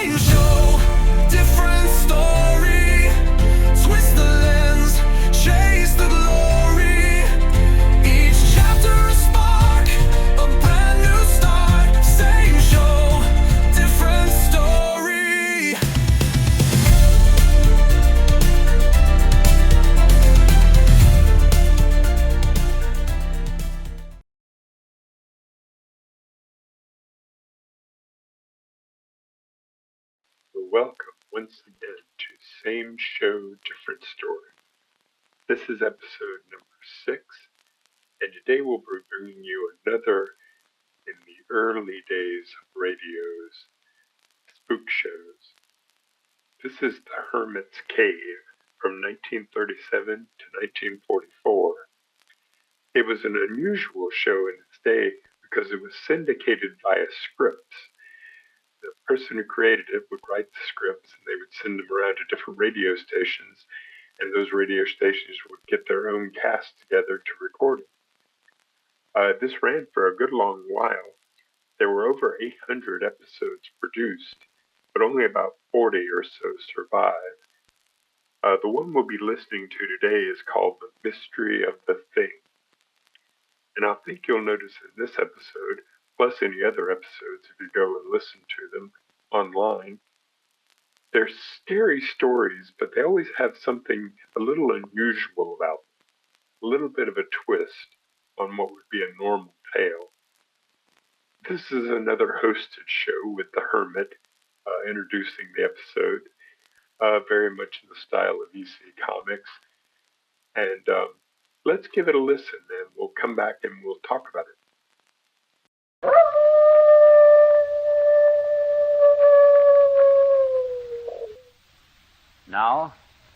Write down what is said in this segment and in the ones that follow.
Same show, different story. Twist the lens, chase the glory. Each chapter a spark, a brand new start. Same show, different story. Welcome once again to Same Show, Different Story. This is episode number 6, and today we'll be bringing you another in the early days of radio's spook shows. This is The Hermit's Cave from 1937 to 1944. It was an unusual show in its day because it was syndicated via scripts. The person who created it would write the scripts and they would send them around to different radio stations, and those radio stations would get their own cast together to record it. This ran for a good long while. There were over 800 episodes produced, but only about 40 or so survived. The one we'll be listening to today is called The Mystery of the Thing. And I think you'll notice in this episode, plus any other episodes if you go and listen to them online, they're scary stories, but they always have something a little unusual about them, a little bit of a twist on what would be a normal tale. This is another hosted show with the Hermit introducing the episode, very much in the style of EC Comics. And let's give it a listen, and we'll come back and we'll talk about it. Now,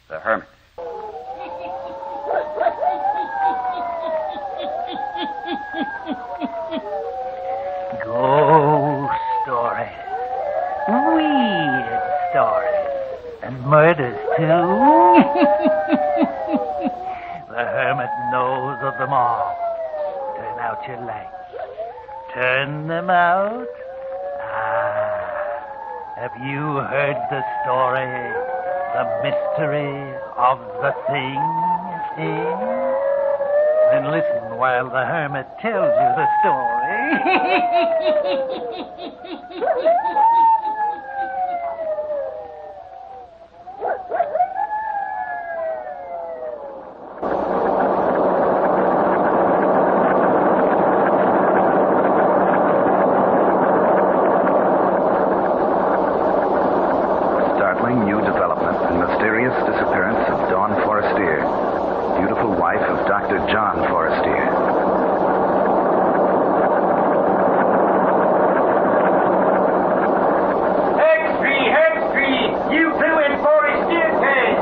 the Hermit. Ghost stories, weird stories, and murders, too. The Hermit knows of them all. Turn out your lights. Turn them out. Have you heard the story? The mystery of the thing? Then listen while the Hermit tells you the story. New development and mysterious disappearance of Dawn Forestier, beautiful wife of Dr. John Forestier. Hextree! You blew in Forestier case!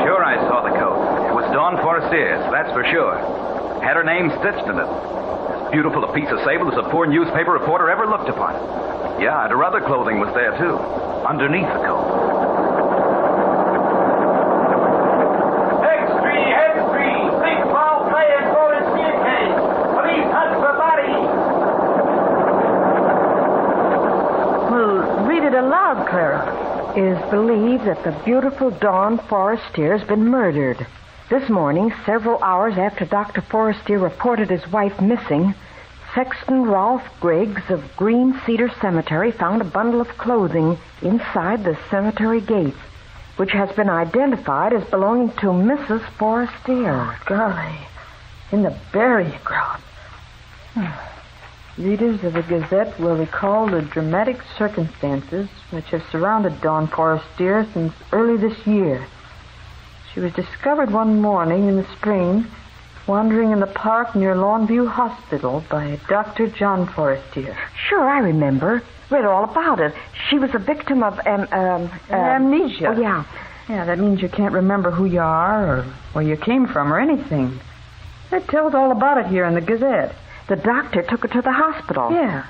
Sure, I saw the coat. It was Dawn Forestier's, that's for sure. Had her name stitched in it. As beautiful a piece of sable as a poor newspaper reporter ever looked upon. Yeah, and her other clothing was there, too, underneath the coat. Hextree! Big foul play in Forestier case! Police hunt for body! Well, read it aloud, Clara. It is believed that the beautiful Dawn Forestier has been murdered. This morning, several hours after Dr. Forestier reported his wife missing, Sexton Rolfe Griggs of Green Cedar Cemetery found a bundle of clothing inside the cemetery gate, which has been identified as belonging to Mrs. Forestier. Oh, golly. In the burial ground. Readers of the Gazette will recall the dramatic circumstances which have surrounded Dawn Forestier since early this year. She was discovered one morning in the spring wandering in the park near Longview Hospital by Dr. John Forestier. Sure, I remember. Read all about it. She was a victim of amnesia. Oh, yeah. Yeah, that means you can't remember who you are or where you came from or anything. It tells all about it here in the Gazette. The doctor took her to the hospital. Yeah.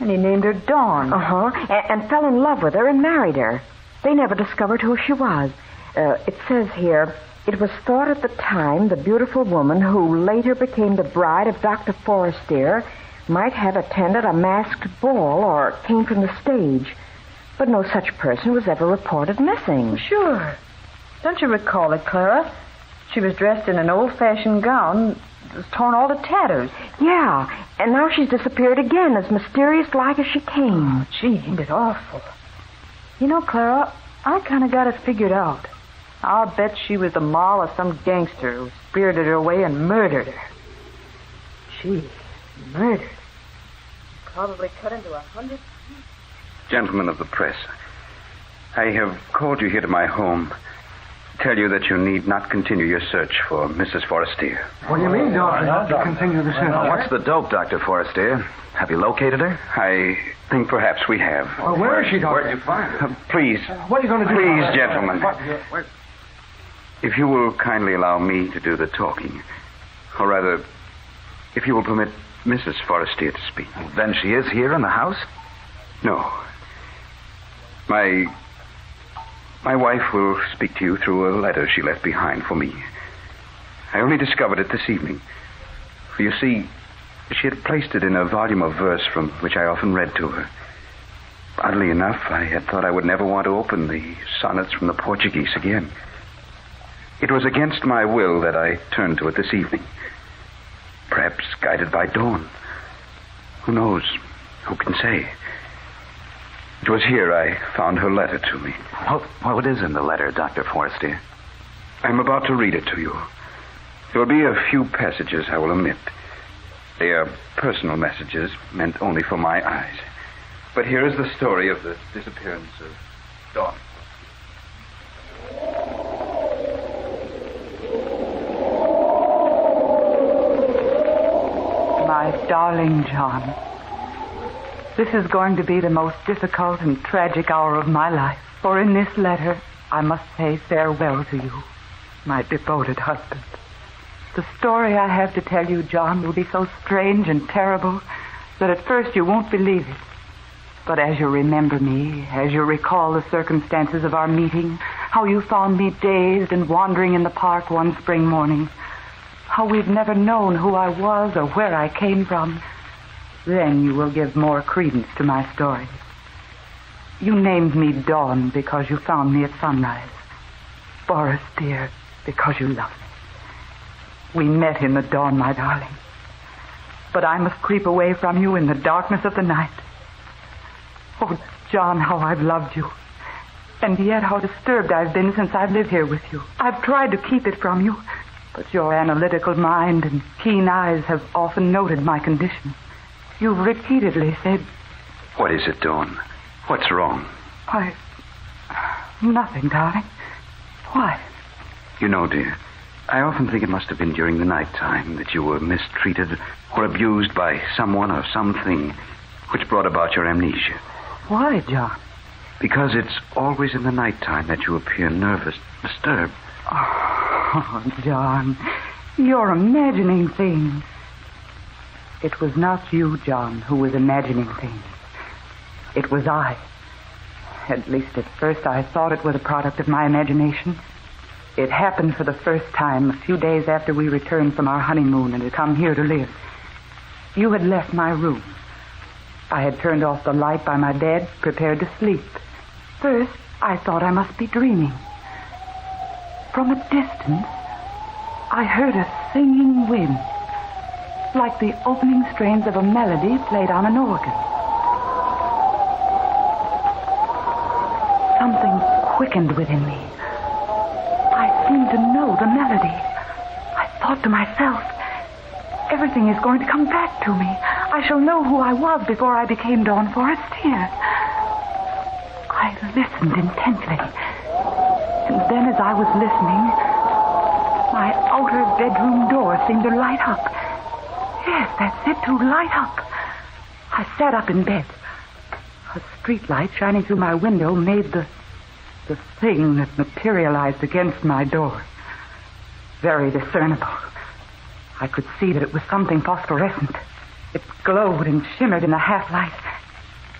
And he named her Dawn. Uh-huh. And fell in love with her and married her. They never discovered who she was. It says here, it was thought at the time the beautiful woman who later became the bride of Dr. Forestier might have attended a masked ball or came from the stage. But no such person was ever reported missing. Sure. Don't you recall it, Clara? She was dressed in an old-fashioned gown that was torn all to tatters. Yeah, and now she's disappeared again, as mysterious-like as she came. Oh, gee, ain't it awful? You know, Clara, I kind of got it figured out. I'll bet she was the moll of some gangster who spirited her away and murdered her. Gee, murdered. Probably cut into 100... Gentlemen of the press, I have called you here to my home to tell you that you need not continue your search for Mrs. Forestier. What do you mean, Doctor? Not to continue the search? What's the dope, Dr. Forestier? Have you located her? I think perhaps we have. Well, where is she, Doctor? Where'd you find her? Please. What are you going to do? Please, gentlemen. If you will kindly allow me to do the talking, or rather, if you will permit Mrs. Forestier to speak. Then she is here in the house? No. My wife will speak to you through a letter she left behind for me. I only discovered it this evening. For you see, she had placed it in a volume of verse from which I often read to her. Oddly enough, I had thought I would never want to open the sonnets from the Portuguese again. It was against my will that I turned to it this evening. Perhaps guided by dawn. Who knows? Who can say? It was here I found her letter to me. What is in the letter, Dr. Forestier? I'm about to read it to you. There will be a few passages I will omit. They are personal messages meant only for my eyes. But here is the story of the disappearance of Dawn. My darling John, this is going to be the most difficult and tragic hour of my life. For in this letter, I must say farewell to you, my devoted husband. The story I have to tell you, John, will be so strange and terrible that at first you won't believe it. But as you remember me, as you recall the circumstances of our meeting, how you found me dazed and wandering in the park one spring morning, how we've never known who I was or where I came from, then you will give more credence to my story. You named me Dawn because you found me at sunrise. Forrest, dear, because you love me. We met in the dawn, my darling. But I must creep away from you in the darkness of the night. Oh, John, how I've loved you. And yet how disturbed I've been since I've lived here with you. I've tried to keep it from you, but your analytical mind and keen eyes have often noted my condition. You've repeatedly said... What is it, Dawn? What's wrong? Why, nothing, darling. Why? You know, dear, I often think it must have been during the nighttime that you were mistreated or abused by someone or something which brought about your amnesia. Why, John? Because it's always in the nighttime that you appear nervous, disturbed. Oh, John, you're imagining things. It was not you, John, who was imagining things. It was I. At least at first I thought it was a product of my imagination. It happened for the first time a few days after we returned from our honeymoon and had come here to live. You had left my room. I had turned off the light by my bed, prepared to sleep. First, I thought I must be dreaming. From a distance, I heard a singing wind, like the opening strains of a melody played on an organ. Something quickened within me. I seemed to know the melody. I thought to myself, everything is going to come back to me. I shall know who I was before I became Dawn Forestier. I listened intently. And then as I was listening, my outer bedroom door seemed to light up. Yes, that's it, to light up. I sat up in bed. A street light shining through my window made the thing that materialized against my door very discernible. I could see that it was something phosphorescent. It glowed and shimmered in the half-light.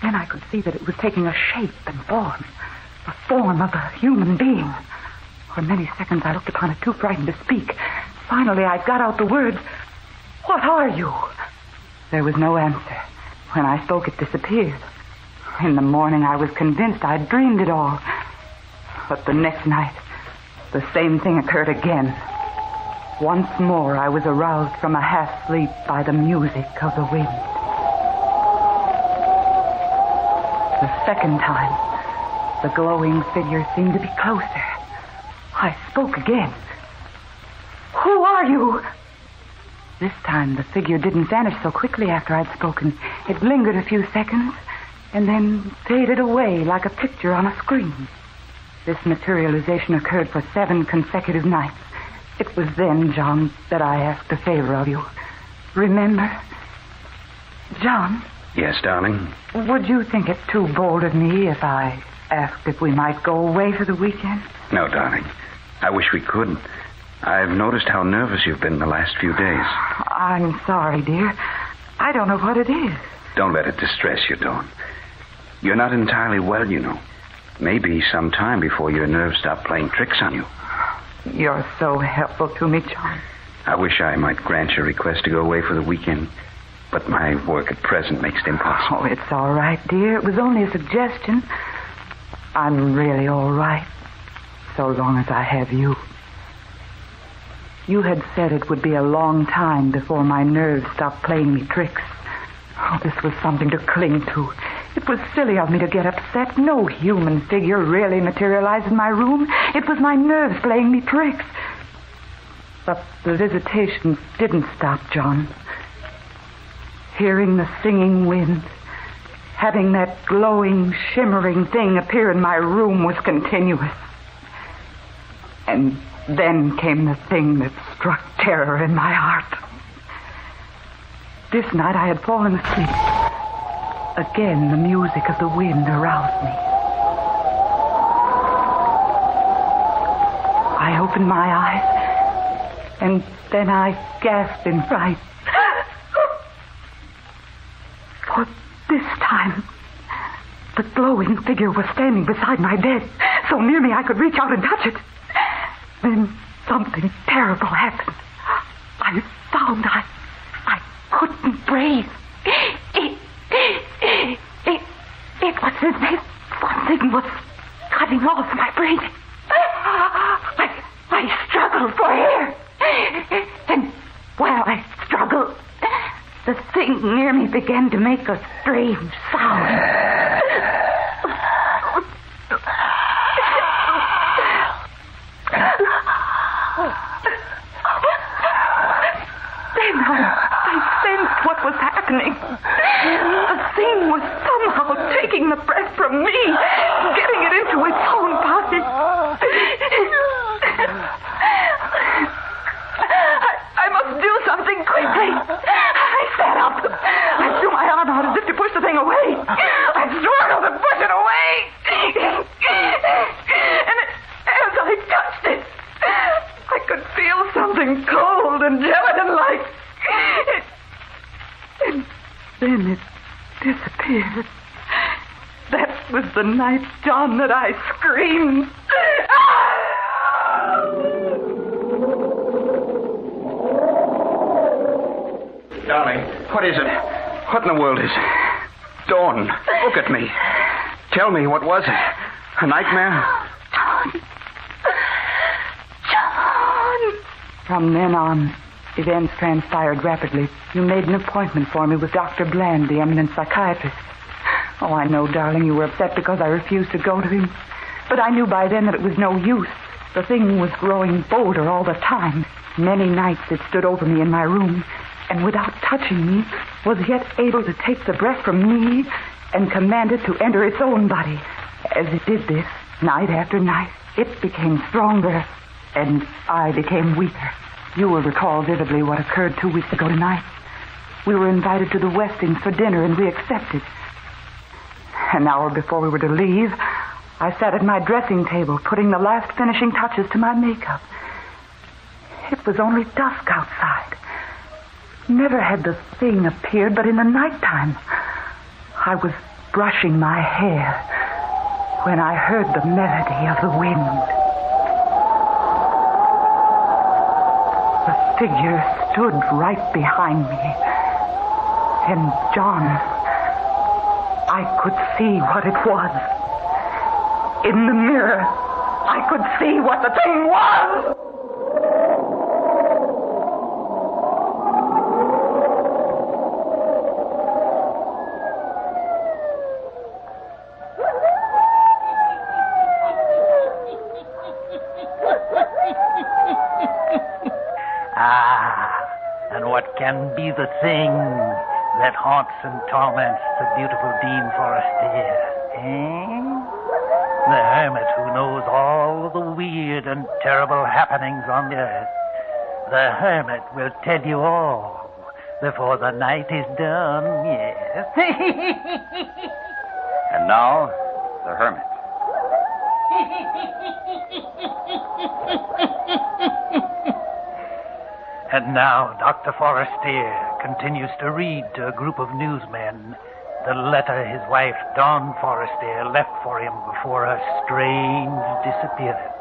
Then I could see that it was taking a shape and form, the form of a human being. For many seconds I looked upon it, too frightened to speak. Finally I got out the words, "What are you?" There was no answer. When I spoke, it disappeared. In the morning, I was convinced I'd dreamed it all. But the next night, the same thing occurred again. Once more, I was aroused from a half-sleep by the music of the wind. The second time, the glowing figure seemed to be closer. I spoke again. Who are you? This time, the figure didn't vanish so quickly after I'd spoken. It lingered a few seconds and then faded away like a picture on a screen. This materialization occurred for 7 consecutive nights. It was then, John, that I asked a favor of you. Remember? John? Yes, darling? Would you think it too bold of me if I asked if we might go away for the weekend? No, darling. I wish we could. I've noticed how nervous you've been the last few days. I'm sorry, dear. I don't know what it is. Don't let it distress you, Dawn. You're not entirely well, you know. Maybe some time before your nerves stop playing tricks on you. You're so helpful to me, John. I wish I might grant your request to go away for the weekend, but my work at present makes it impossible. Oh, it's all right, dear. It was only a suggestion. I'm really all right, so long as I have you. You had said it would be a long time before my nerves stopped playing me tricks. Oh, this was something to cling to. It was silly of me to get upset. No human figure really materialized in my room. It was my nerves playing me tricks. But the visitations didn't stop, John. Hearing the singing wind, having that glowing, shimmering thing appear in my room was continuous. And then came the thing that struck terror in my heart. This night I had fallen asleep. Again, the music of the wind aroused me. I opened my eyes, and then I gasped in fright. For this time, the glowing figure was standing beside my bed, so near me I could reach out and touch it. Then something terrible happened. I found I couldn't breathe. It was as if something was cutting off my breathing. I struggled for air. And while I struggled, the thing near me began to make a strange sound. Then I sensed what was happening. The thing was somehow taking the breath from me, getting it into its own body. I must do something quickly. I sat up. I threw my arm out as if to push the thing away. I struggled to push it away. And as I touched it, I could feel something cold and gelatin-like. And then it disappeared. That was the night, John, that I screamed. Darling, what is it? What in the world is it? Dawn, look at me. Tell me, what was it? A nightmare? John! From then on, events transpired rapidly. You made an appointment for me with Dr. Bland, the eminent psychiatrist. Oh, I know, darling, you were upset because I refused to go to him. But I knew by then that it was no use. The thing was growing bolder all the time. Many nights it stood over me in my room, and without touching me, was yet able to take the breath from me and command it to enter its own body. As it did this, night after night, it became stronger, and I became weaker. You will recall vividly what occurred 2 weeks ago tonight. We were invited to the Westings for dinner, and we accepted. An hour before we were to leave, I sat at my dressing table, putting the last finishing touches to my makeup. It was only dusk outside. Never had the thing appeared but in the nighttime. I was brushing my hair when I heard the melody of the wind. The figure stood right behind me. And John, I could see what it was. In the mirror, I could see what the thing was. And what can be the thing that haunts and torments the beautiful Dean Forestier? The hermit who knows all the weird and terrible happenings on the earth. The hermit will tell you all before the night is done, yes. And now, the hermit. And now Dr. Forestier continues to read to a group of newsmen the letter his wife, Dawn Forestier, left for him before her strange disappearance.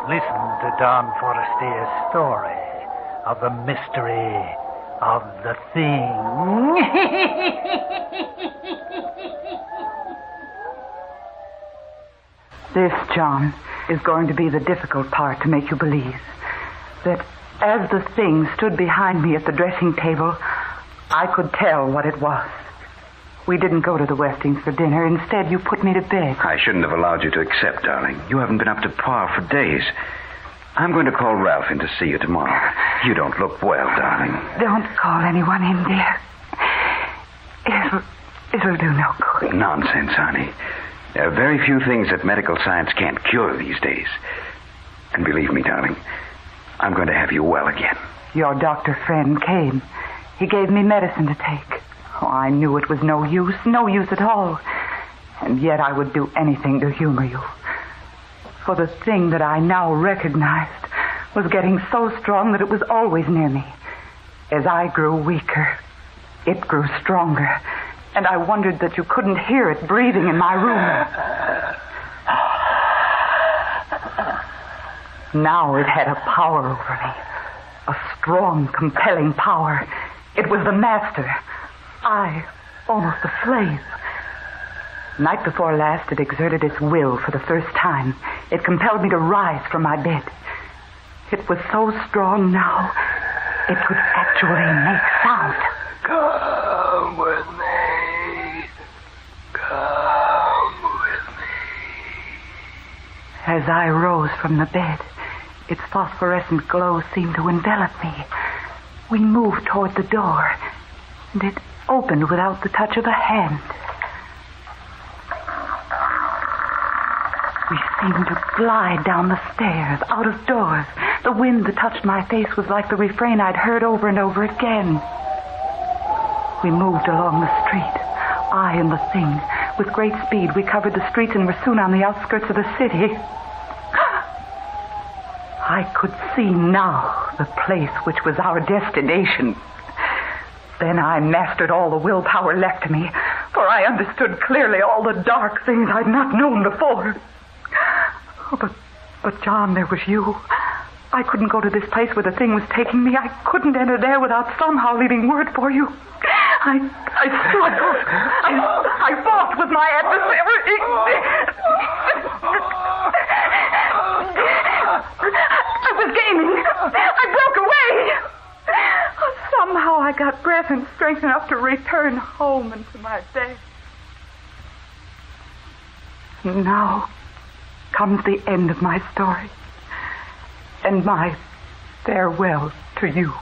Listen to Dawn Forestier's story of the mystery of the thing. This, John, is going to be the difficult part to make you believe. That as the thing stood behind me at the dressing table, I could tell what it was. We didn't go to the Westings for dinner. Instead, you put me to bed. I shouldn't have allowed you to accept, darling. You haven't been up to par for days. I'm going to call Ralph in to see you tomorrow. You don't look well, darling. Don't call anyone in, dear. It'll do no good. Nonsense, honey. There are very few things that medical science can't cure these days. And believe me, darling, I'm going to have you well again. Your doctor friend came. He gave me medicine to take. Oh, I knew it was no use at all. And yet I would do anything to humor you. For the thing that I now recognized was getting so strong that it was always near me. As I grew weaker, it grew stronger. And I wondered that you couldn't hear it breathing in my room. Now it had a power over me. A strong, compelling power. It was the master. I, almost a slave. Night before last, it exerted its will for the first time. It compelled me to rise from my bed. It was so strong now, it could actually make sound. Come with me. Come with me. As I rose from the bed, its phosphorescent glow seemed to envelop me. We moved toward the door, and it opened without the touch of a hand. We seemed to glide down the stairs, out of doors. The wind that touched my face was like the refrain I'd heard over and over again. We moved along the street, I and the thing. With great speed, we covered the streets and were soon on the outskirts of the city. I could see now the place which was our destination. Then I mastered all the willpower left to me, for I understood clearly all the dark things I'd not known before. Oh, but John, there was you. I couldn't go to this place where the thing was taking me. I couldn't enter there without somehow leaving word for you. I struggled. I fought with my adversary. I was gaining. I broke away. Somehow I got breath and strength enough to return home and to my bed. Now comes the end of my story and my farewell to you.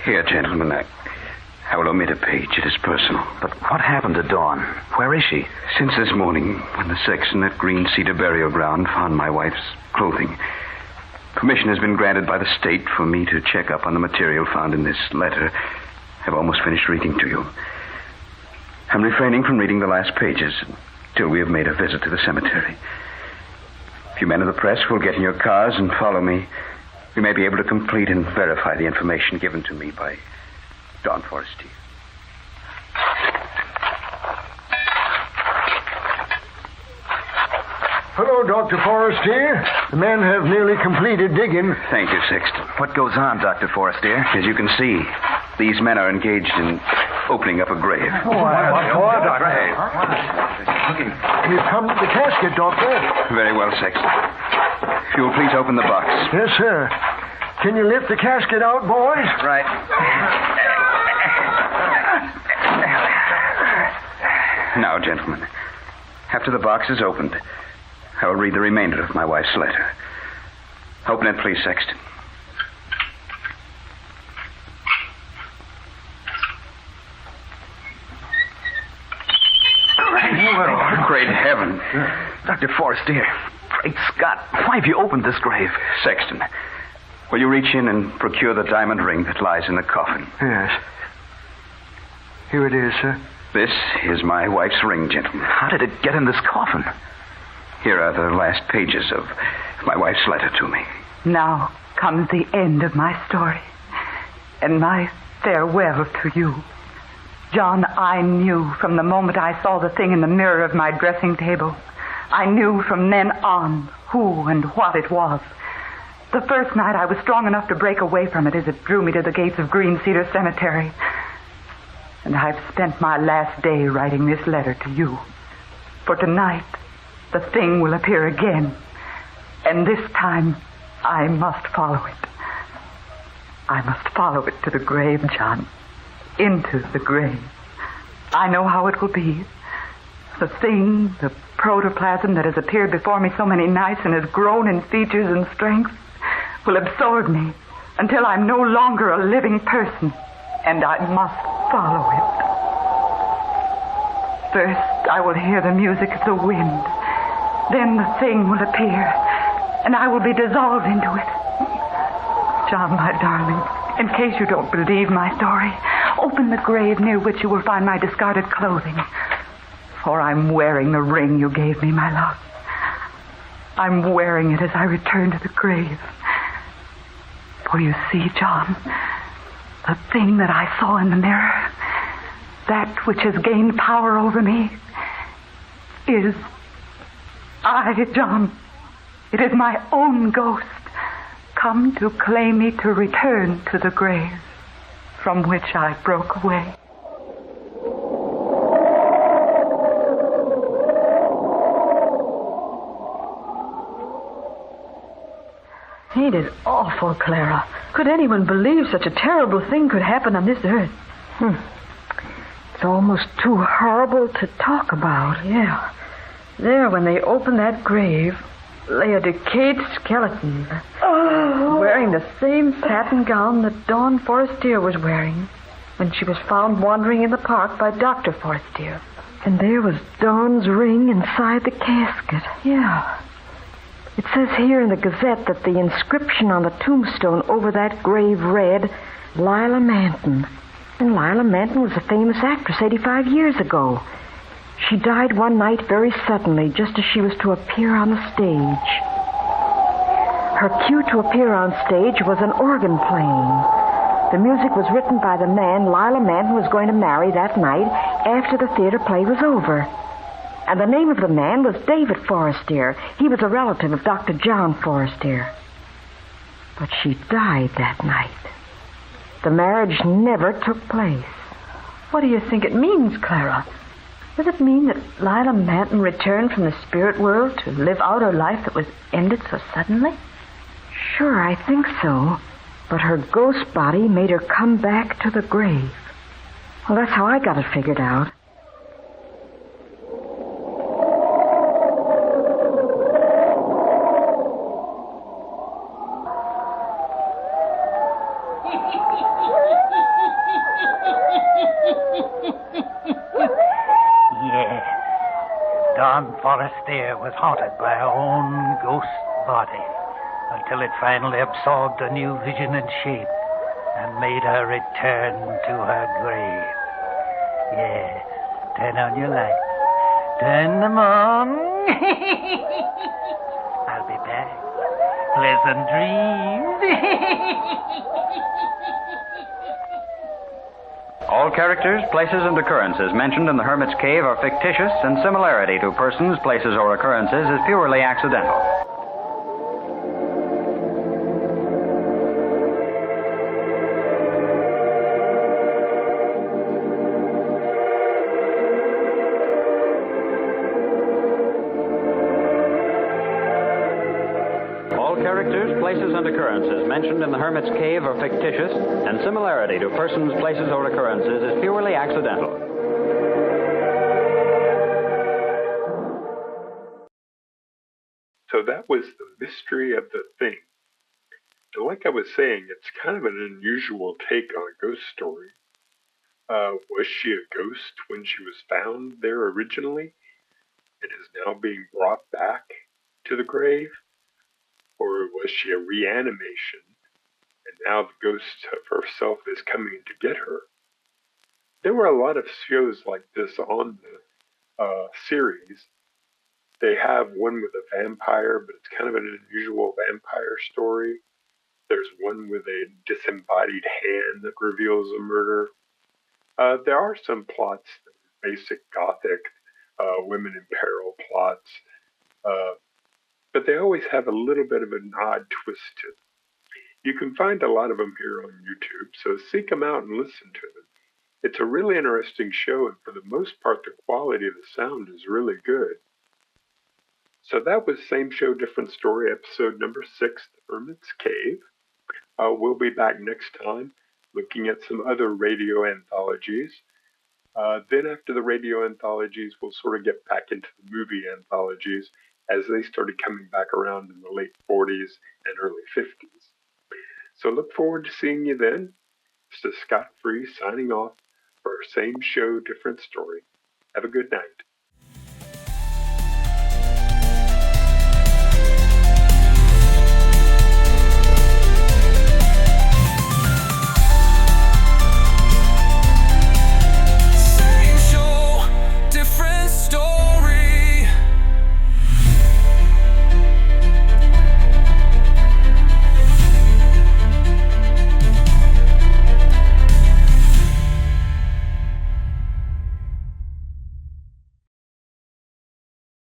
Here, gentlemen, I will omit a page. It is personal. But what happened to Dawn? Where is she? Since this morning, when the sexton at Green Cedar Burial Ground found my wife's clothing, permission has been granted by the state for me to check up on the material found in this letter I've almost finished reading to you. I'm refraining from reading the last pages till we have made a visit to the cemetery. If you men of the press will get in your cars and follow me, we may be able to complete and verify the information given to me by Dawn Forestier. Hello, Dr. Forestier. The men have nearly completed digging. Thank you, Sexton. What goes on, Dr. Forestier? As you can see, these men are engaged in opening up a grave. We've come to the casket, Doctor. Very well, Sexton. If you'll please open the box. Yes, sir. Can you lift the casket out, boys? Right. Now, gentlemen, after the box is opened, I will read the remainder of my wife's letter. Open it, please, Sexton. Well, great heaven. Dr. Forrester, great Scott, why have you opened this grave? Sexton, will you reach in and procure the diamond ring that lies in the coffin? Yes. Here it is, sir. This is my wife's ring, gentlemen. How did it get in this coffin? Here are the last pages of my wife's letter to me. Now comes the end of my story and my farewell to you. John, I knew from the moment I saw the thing in the mirror of my dressing table. I knew from then on who and what it was. The first night I was strong enough to break away from it as it drew me to the gates of Green Cedar Cemetery. And I've spent my last day writing this letter to you. For tonight, the thing will appear again. And this time, I must follow it. I must follow it to the grave, John. Into the grave. I know how it will be. The thing, the protoplasm that has appeared before me so many nights and has grown in features and strength, will absorb me until I'm no longer a living person, and I must follow it. First, I will hear the music of the wind. Then the thing will appear, and I will be dissolved into it. John, my darling, in case you don't believe my story, open the grave near which you will find my discarded clothing. For I'm wearing the ring you gave me, my love. I'm wearing it as I return to the grave. For you see, John, the thing that I saw in the mirror, that which has gained power over me, is I, John. It is my own ghost, come to claim me to return to the grave from which I broke away. It is awful, Clara. Could anyone believe such a terrible thing could happen on this earth? It's almost too horrible to talk about. Yeah. There, when they opened that grave, lay a decayed skeleton. Wearing the same satin gown that Dawn Forrester was wearing when she was found wandering in the park by Dr. Forrester. And there was Dawn's ring inside the casket. Yeah. It says here in the Gazette that the inscription on the tombstone over that grave read, Lila Manton. And Lila Manton was a famous actress 85 years ago. She died one night very suddenly, just as she was to appear on the stage. Her cue to appear on stage was an organ playing. The music was written by the man Lila Manton was going to marry that night after the theater play was over. And the name of the man was David Forrester. He was a relative of Dr. John Forrester. But she died that night. The marriage never took place. What do you think it means, Clara? Does it mean that Lila Manton returned from the spirit world to live out her life that was ended so suddenly? Sure, I think so. But her ghost body made her come back to the grave. Well, that's how I got it figured out. Dawn Forrester was haunted by her own ghost body until it finally absorbed a new vision and shape and made her return to her grave. Yes, turn on your lights. Turn them on. I'll be back. Pleasant dreams. All characters, places, and occurrences mentioned in the Hermit's Cave are fictitious, and similarity to persons, places, or occurrences is purely accidental. characters, places, and occurrences mentioned in the Hermit's Cave are fictitious, and similarity to persons, places, or occurrences is purely accidental. So that was the mystery of the thing. And like I was saying, it's kind of an unusual take on a ghost story. Was she a ghost when she was found there originally and is now being brought back to the grave? Or was she a reanimation and now the ghost of herself is coming to get her? There were a lot of shows like this on the series. They have one with a vampire, but it's kind of an unusual vampire story. There's one with a disembodied hand that reveals a murder. There are some plots, basic gothic, women in peril plots, but they always have a little bit of an odd twist to them. You can find a lot of them here on YouTube, so seek them out and listen to them. It's a really interesting show, and for the most part, the quality of the sound is really good. So that was Same Show, Different Story, episode number 6, The Hermit's Cave. We'll be back next time looking at some other radio anthologies. Then after the radio anthologies, we'll sort of get back into the movie anthologies as they started coming back around in the late 40s and early 50s. So look forward to seeing you then. This is Scott Free signing off for Same Show, Different Story. Have a good night.